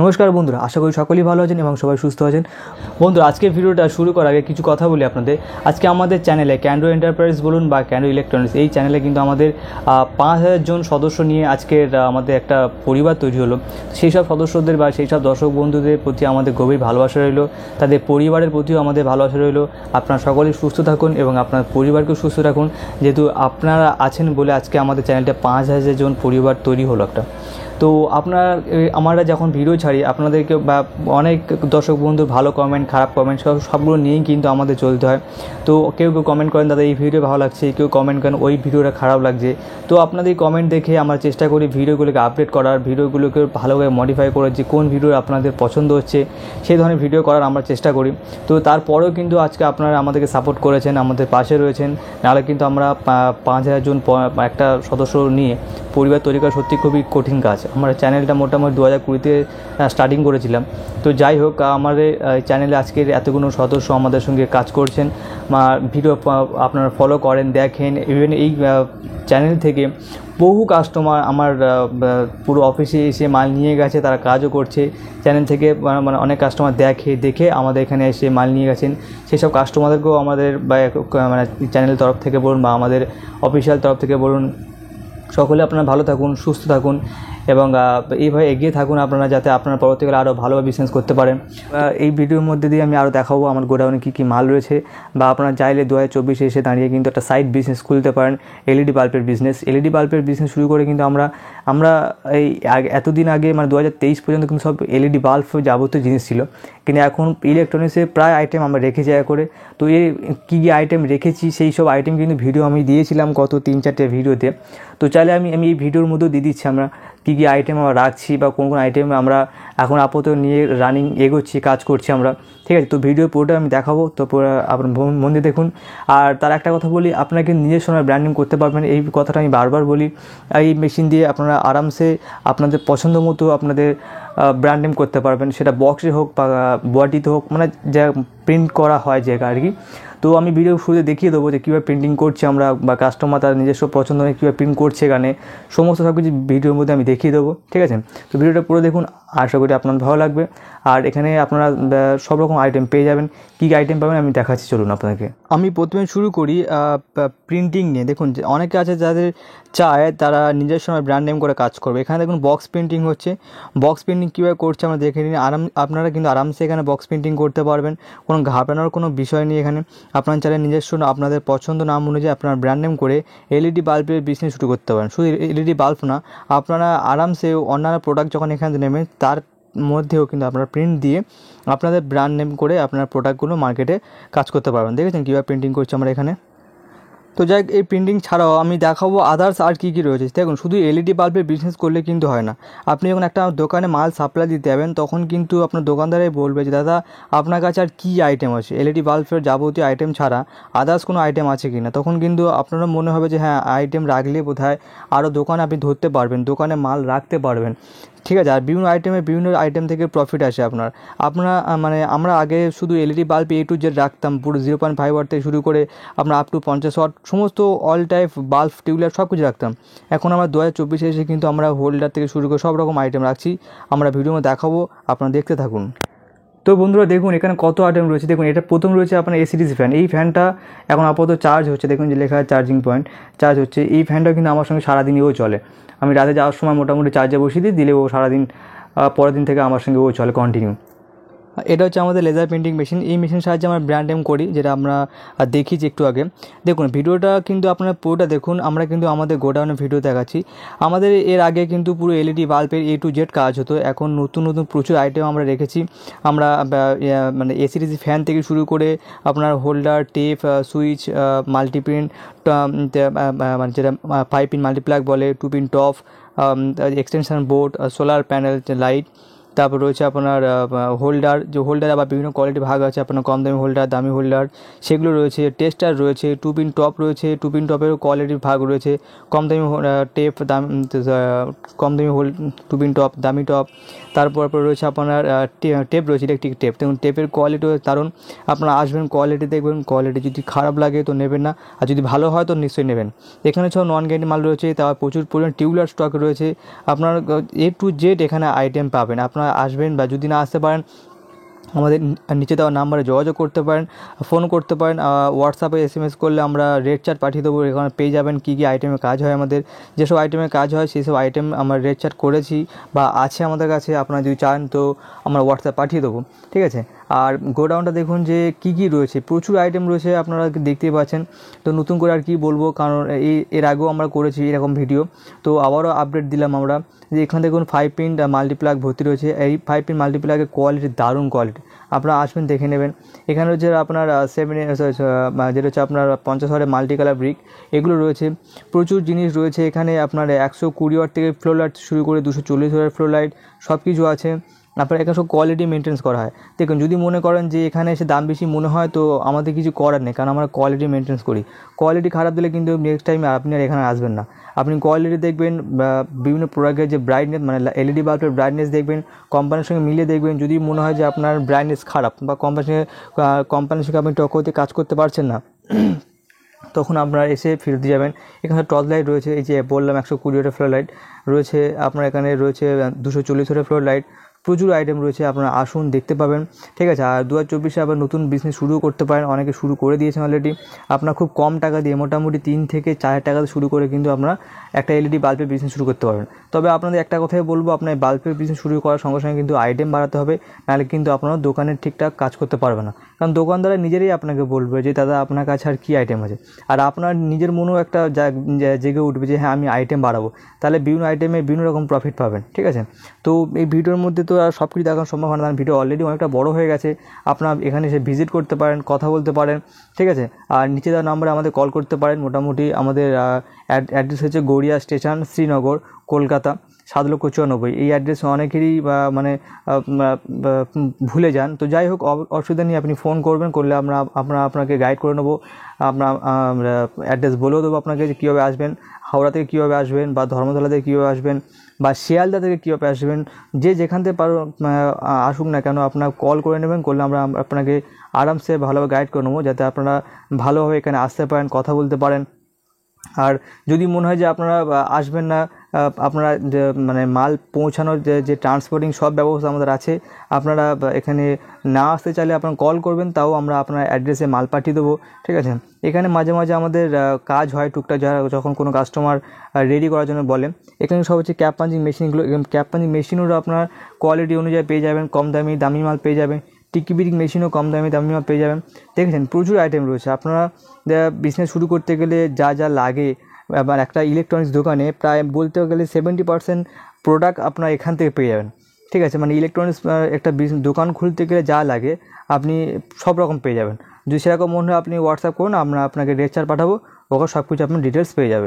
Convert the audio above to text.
নমস্কার বন্ধুরা, আশা করি সকলেই ভালো আছেন এবং সবাই সুস্থ আছেন। বন্ধুরা, আজকে ভিডিওটা শুরু করার আগে কিছু কথা বলি আপনাদের। আজকে আমাদের চ্যানেলে ক্যান্ডো এন্টারপ্রাইজ বলুন বা ক্যান্ডো ইলেকট্রনিক্স, এই চ্যানেলে কিন্তু আমাদের 5000 জন সদস্য নিয়ে আজকের আমাদের একটা পরিবার তৈরি হলো। সেই সব সদস্যদের বা সেই সব দর্শক বন্ধুদের প্রতি আমাদের গভীর ভালোবাসা রইল, তাদের পরিবারের প্রতিও আমাদের ভালোবাসা রইল। আপনারা সকলেই সুস্থ থাকুন এবং আপনার পরিবারকেও সুস্থ রাখুন, যেহেতু আপনারা আছেন বলে আজকে আমাদের চ্যানেলটা 5000 জন পরিবার তৈরি হলো একটা। তো আমরা যখন ভিডিও ছাড়ি আপনাদেরকে বা অনেক দর্শক বন্ধুর ভালো কমেন্ট, খারাপ কমেন্ট সবগুলো নিয়েই কিন্তু আমাদের চলতে হয়। তো কেউ কমেন্ট করেন দাদা এই ভিডিও ভালো লাগছে, কেউ কমেন্ট করেন ওই ভিডিওটা খারাপ লাগছে। তো আপনাদের কমেন্ট দেখে আমরা চেষ্টা করি ভিডিওগুলোকে আপডেট করার, ভিডিওগুলোকে ভালোভাবে মডিফাই করার, যে কোন ভিডিও আপনাদের পছন্দ হচ্ছে সেই ধরনের ভিডিও করার আমরা চেষ্টা করি। তো তারপরেও কিন্তু আজকে আপনারা আমাদেরকে সাপোর্ট করেছেন, আমাদের পাশে রয়েছেন। নাহলে কিন্তু আমরা 5000 জন একটা সদস্য নিয়ে পরিবার তৈরি করা সত্যি খুবই কঠিন কাজ। আমরা চ্যানেলটা মোটামুটি 2020-তে স্টার্টিং করেছিলাম। তো যাই হোক, আমাদের চ্যানেলে আজকের এতগুলো সদস্য আমাদের সঙ্গে কাজ করছেন, ভিডিও আপনারা ফলো করেন, দেখেন। ইভেন এই চ্যানেল থেকে বহু কাস্টমার আমার পুরো অফিসে এসে মাল নিয়ে গেছে, তারা কাজও করছে। চ্যানেল থেকে মানে অনেক কাস্টমার দেখে আমাদের এখানে এসে মাল নিয়ে গেছেন। সেই সব কাস্টমারদেরকেও আমাদের মানে চ্যানেলের তরফ থেকে বলুন বা আমাদের অফিসিয়াল তরফ থেকে বলুন, সকলে আপনারা ভালো থাকুন, সুস্থ থাকুন এবং এইভাবে এগিয়ে থাকুন আপনারা, যাতে আপনারা পরবর্তীকালে আরও ভালোভাবে বিজনেস করতে পারেন। এই ভিডিওর মধ্যে দিয়ে আমি আরও দেখাবো আমার গোডাউনে কী কী মাল রয়েছে, বা আপনারা চাইলে 2024 এসে দাঁড়িয়ে কিন্তু একটা সাইড বিজনেস খুলতে পারেন, এলইডি বাল্বের বিজনেস। এলইডি বাল্বের বিজনেস শুরু করে কিন্তু আমরা এই এতদিন আগে মানে 2023 পর্যন্ত কিন্তু সব এলইডি বাল্ব যাবতীয় জিনিস ছিল, কিন্তু এখন ইলেকট্রনিক্সের প্রায় আইটেম আমরা রেখে জায়গা করে। তো এই কী কী আইটেম রেখেছি সেই সব আইটেম কিন্তু ভিডিও আমি দিয়েছিলাম গত 3-4টে ভিডিওতে। তো চাইলে আমি এই ভিডিওর মধ্যেও দিয়ে দিচ্ছি আমরা কী কী আইটেম আমরা রাখছি বা কোন আইটেম আমরা এখন আপাতত নিয়ে রানিং এগোচ্ছি, কাজ করছি আমরা। ঠিক আছে, তো ভিডিও পুরোটা আমি দেখাবো, তো পুরো আপনার মন দিয়ে দেখুন। আর তার একটা কথা বলি, আপনারা কিন্তু নিজের সময় ব্র্যান্ডিং করতে পারবেন, এই কথাটা আমি বারবার বলি। এই মেশিন দিয়ে আপনারা আরামসে আপনাদের পছন্দ মতো আপনাদের ব্র্যান্ডিং করতে পারবেন, সেটা বক্সে হোক বা বডিতে হোক, মানে যা প্রিন্ট করা হয় জায়গা আর কি। তো আমি ভিডিও শুরুতে দেখিয়ে দেবো যে কীভাবে প্রিন্টিং করছি আমরা, বা কাস্টমার তার নিজস্ব পছন্দ হয়ে কীভাবে প্রিন্ট করছে এখানে, সমস্ত সব কিছু ভিডিওর মধ্যে আমি দেখিয়ে দেবো। ঠিক আছে, তো ভিডিওটা পুরো দেখুন, আশা করি আপনার ভালো লাগবে। আর এখানে আপনারা সব রকম আইটেম পেয়ে যাবেন। কী কী আইটেম পাবেন আমি দেখাচ্ছি, চলুন আপনাকে। আমি প্রথমে শুরু করি প্রিন্টিং নিয়ে। দেখুন, যে অনেকে আছে যাদের চায় তারা নিজের সময় ব্র্যান্ড নেম করে কাজ করবে। এখানে দেখুন বক্স প্রিন্টিং হচ্ছে। বক্স প্রিন্টিং কীভাবে করছে আমরা দেখে নিন। আপনারা কিন্তু আরামসে এখানে বক্স প্রিন্টিং করতে পারবেন, কোনো ঘাবড়ানোর কোনো বিষয় নেই এখানে। আপনারা চাইলে নিজস্ব আপনাদের পছন্দ নাম অনুযায়ী আপনার ব্র্যান্ড নেম করে এলইডি বাল্বের বিজনেস শুরু করতে পারেন। শুধু এলইডি বাল্ব না, আপনারা আরামসে অন্যান্য প্রোডাক্ট যখন এখানে নেবেন তার মধ্যেও কিন্তু আপনারা প্রিন্ট দিয়ে আপনাদের ব্র্যান্ড নেম করে আপনার প্রোডাক্টগুলো মার্কেটে কাজ করতে পারবেন। দেখেছেন কীভাবে প্রিন্টিং করছি আমরা এখানে। তো যাই হোক, এই প্রিন্টিং ছাড়াও আমি দেখাবো আদার্স আর কী কী রয়েছে। দেখুন, শুধু এলইডি বাল্বের বিজনেস করলে কিন্তু হয় না। আপনি যখন একটা দোকানে মাল সাপ্লাই দিতে যাবেন তখন কিন্তু আপনার দোকানদারাই বলবে যে দাদা আপনার কাছে আর কী আইটেম আছে, এলইডি বাল্বের যাবতীয় আইটেম ছাড়া আদার্স কোনো আইটেম আছে কি না। তখন কিন্তু আপনারও মনে হবে যে হ্যাঁ, আইটেম রাখলে বোধহয় আরও দোকান আপনি ধরতে পারবেন, দোকানে মাল রাখতে পারবেন। ঠিক আছে, আর বিভিন্ন আইটেম থেকে প্রফিট আসে আপনারা মানে আমরা আগে শুধু LED bulb A to Z রাখতাম, পুরো 0.5 ওয়াট থেকে শুরু করে আপনার আপ টু 50 ওয়াট সমস্ত অল টাইপ বাল্ব, টিউবলাইট সব কিছু রাখতাম। এখন আমরা 2024 এসে কিন্তু আমরা হোল্ডার থেকে শুরু করে সব রকম আইটেম রাখছি। আমরা ভিডিও দেখাবো, আপনারা দেখতে থাকুন। তো বন্ধুরা দেখুন এখানে কত আইটেম রয়েছে। দেখুন, এটা প্রথম রয়েছে আপনার এসিডিসি ফ্যান। এই ফ্যানটা এখন আপাতত চার্জ হচ্ছে, দেখুন যে লেখা আছে চার্জিং পয়েন্ট, চার্জ হচ্ছে। এই ফ্যানটা কিন্তু আমার সঙ্গে সারাদিনও চলে। আমি রাতে যাওয়ার সময় মোটামুটি চার্জে বসিয়ে দিলে ও সারাদিন, পরের দিন থেকে আমার সঙ্গে ও চলে কন্টিনিউ। এটা হচ্ছে আমাদের লেজার প্রিন্টিং মেশিন। এই মেশিনের সাহায্যে আমরা ব্র্যান্ড নেম করি, যেটা আমরা দেখিয়েছি একটু আগে। দেখুন ভিডিওটা কিন্তু আপনারা পুরোটা দেখুন। আমরা কিন্তু আমাদের গোডাউনের ভিডিও দেখাচ্ছি। আমাদের এর আগে কিন্তু পুরো এলইডি বাল্বের A to Z কাজ হতো। এখন নতুন প্রচুর আইটেম আমরা রেখেছি। আমরা মানে এসিডিসি ফ্যান থেকে শুরু করে আপনার হোল্ডার, টেপ, সুইচ, মাল্টিপ্রিন্ট, মানে যেটা 5 পিন মাল্টিপ্লাগ বলে, 2 pin top, extension board, solar panel, light, তারপর রয়েছে আপনার হোল্ডার। যে হোল্ডার আবার বিভিন্ন কোয়ালিটি ভাগ আছে, আপনার কম দামি হোল্ডার, দামি হোল্ডার, সেগুলো রয়েছে। টেস্টার রয়েছে, 2 পিন টপ রয়েছে, 2 পিন টপেরও কোয়ালিটির ভাগ রয়েছে। কম দামি টেপ, কম দামি 2 পিন টপ, দামি টপ। তারপর রয়েছে আপনার টেপ রয়েছে, ইলেকট্রিক টেপ। দেখুন টেপের কোয়ালিটিও দারুণ। আপনারা আসবেন, কোয়ালিটি দেখবেন, কোয়ালিটি যদি খারাপ লাগে তো নেবেন না, আর যদি ভালো হয় তো নিশ্চয়ই নেবেন। এখানে সব নন গ্যারান্টি মাল রয়েছে, তার প্রচুর পরিমাণ টিউবলার স্টক রয়েছে। আপনার A to Z এখানে আইটেম পাবেন। আপনার আপনারা আসবেন, বা যদি না আসতে পারেন আমাদের নিচে দেওয়া নাম্বারে যোগাযোগ করতে পারেন, ফোন করতে পারেন, হোয়াটসঅ্যাপে SMS করলে আমরা রেট চার্ট পাঠিয়ে দেবো। এখানে পেয়ে যাবেন কী কী আইটেমে কাজ হয়, আমাদের যেসব আইটেমে কাজ হয় সেই সব আইটেম আমরা রেট চার্ট করেছি বা আছে আমাদের কাছে। আপনারা যদি চান তো আমরা হোয়াটসঅ্যাপ পাঠিয়ে দেবো, ঠিক আছে। আর গোডাউনটা দেখুন যে কী কী রয়েছে, প্রচুর আইটেম রয়েছে, আপনারা দেখতেই পাচ্ছেন। তো নতুন করে আর কি বলবো, কারণ এর আগেও আমরা করেছি এরকম ভিডিও, তো আবারও আপডেট দিলাম আমরা যে এখানে দেখুন 5 পিন মাল্টিপ্লাগ ভর্তি রয়েছে। এই 5 পিন মাল্টিপ্লাগের কোয়ালিটি দারুণ কোয়ালিটি, আপনারা আসবেন দেখে নেবেন। এখানে হচ্ছে আপনার 7 যেটা হচ্ছে আপনার 50 ওয়াটের মাল্টি কালার ব্রিক, এগুলো রয়েছে। প্রচুর জিনিস রয়েছে এখানে, আপনার 120 ওয়াট থেকে ফ্লো লাইট শুরু করে 240 ওয়াটের ফ্লো লাইট সব কিছু আছে। আপনার এখানে সব কোয়ালিটি মেনটেন্স করা হয়। দেখুন, যদি মনে করেন যে এখানে এসে দাম বেশি মনে হয় তো আমাদের কিছু করার নেই, কারণ আমরা কোয়ালিটি মেনটেন্স করি। কোয়ালিটি খারাপ দিলে কিন্তু নেক্সট টাইম আপনি আর এখানে আসবেন না। আপনি কোয়ালিটি দেখবেন, বিভিন্ন প্রোডাক্টের যে ব্রাইটনেস, মানে LED বাল্বের ব্রাইটনেস দেখবেন, কোম্পানির সঙ্গে মিলিয়ে দেখবেন। যদি মনে হয় যে আপনার ব্রাইটনেস খারাপ বা কোম্পানির সঙ্গে আপনি টক্কর দিয়ে কাজ করতে পারছেন না, তখন আপনারা এসে ফেরত দিয়ে যাবেন। এখানে টর্চ লাইট রয়েছে, এই যে বললাম 120 ওয়াটের ফ্লো লাইট রয়েছে, আপনার এখানে রয়েছে 240 ওয়াটের ফ্লো লাইট, প্রচুর আইটেম রয়েছে, আপনারা আসুন দেখতে পাবেন, ঠিক আছে। আর 2024-এ আবার নতুন বিজনেস শুরু করতে পারেন, অনেকে শুরু করে দিয়েছেন অলরেডি। আপনার খুব কম টাকা দিয়ে, মোটামুটি 3 থেকে 4 টাকা শুরু করে কিন্তু আপনারা একটা LED বাল্বের বিজনেস শুরু করতে পারবেন। তবে আপনাদের একটা কথাই বলবো, আপনার বাল্বের বিজনেস শুরু করার সঙ্গে সঙ্গে কিন্তু আইটেম বাড়াতে হবে, নাহলে কিন্তু আপনারা দোকানের ঠিকঠাক কাজ করতে পারবে না। কারণ দোকানদারা নিজেরাই আপনাকে বলবে যে দাদা আপনার কাছে আর কী আইটেম আছে, আর আপনার নিজের মনেও একটা জেগে উঠবে যে হ্যাঁ আমি আইটেম বাড়াবো, তাহলে বিভিন্ন আইটেমে বিভিন্ন রকম প্রফিট পাবেন, ঠিক আছে। তো এই ভিডিওর মধ্যে তো আর সব কিছু দেখানো সম্ভব হয় না, ভিডিও অলরেডি অনেকটা বড় হয়ে গেছে। আপনারা এখানে এসে ভিজিট করতে পারেন, কথা বলতে পারেন, ঠিক আছে। আর নিচে দেওয়া নাম্বারে আমাদের কল করতে পারেন। মোটামুটি আমাদের অ্যাড্রেস হচ্ছে গড়িয়া স্টেশন, শ্রীনগর, কলকাতা 7,94,000। এই অ্যাড্রেস অনেকেরই মানে ভুলে যান, তো যাই হোক অসুবিধা নেই, আপনি ফোন করবেন, করলে আপনাকে গাইড করে নেবো। অ্যাড্রেস বলেও দেবো আপনাকে যে কীভাবে আসবেন, হাওড়া থেকে কীভাবে আসবেন, বা ধর্মতলা থেকে কীভাবে আসবেন, বা শিয়ালদা থেকে কীভাবে আসবেন। যে যেখান থেকে আসুক না কেন, আপনার কল করে নেবেন, করলে আমরা আপনাকে আরামসে ভালোভাবে গাইড করে নেবো, যাতে আপনারা ভালোভাবে এখানে আসতে পারেন, কথা বলতে পারেন। আর যদি মনে হয় যে আপনারা আসবেন না, আপনারা মানে মাল পৌঁছানোর যে ট্রান্সপোর্টিং সব ব্যবস্থা আমাদের আছে। আপনারা এখানে না আসতে চাইলে আপনারা কল করবেন, তাও আমরা আপনার অ্যাড্রেসে মাল পাঠিয়ে দেবো, ঠিক আছে। এখানে মাঝে মাঝে আমাদের কাজ হয় টুকটাক, যখন কোনো কাস্টমার রেডি করার জন্য বলেন। এখানে সব হচ্ছে ক্যাপ পাঞ্চিং মেশিনগুলো, ক্যাপ পাঞ্চিং মেশিনেরও আপনার কোয়ালিটি অনুযায়ী পেয়ে যাবেন, কম দামি মাল পেয়ে যাবেন। টিকি বিরিং মেশিনও কম দামি মাল পেয়ে যাবেন। দেখেছেন প্রচুর আইটেম রয়েছে। আপনারা বিজনেস শুরু করতে গেলে যা লাগে, আবার একটা ইলেকট্রনিক্স দোকানে প্রায় বলতে গেলে 70% প্রোডাক্ট আপনারা এখান থেকে পেয়ে যাবেন, ঠিক আছে। মানে ইলেকট্রনিক্স একটা দোকান খুলতে গেলে যা লাগে আপনি সব রকম পেয়ে যাবেন। যদি সেরকম মনে হয় আপনি হোয়াটসঅ্যাপ করুন, আমরা আপনাকে রেট চার্ট পাঠাবো, ওখানে সব কিছু আপনি ডিটেলস পেয়ে যাবেন।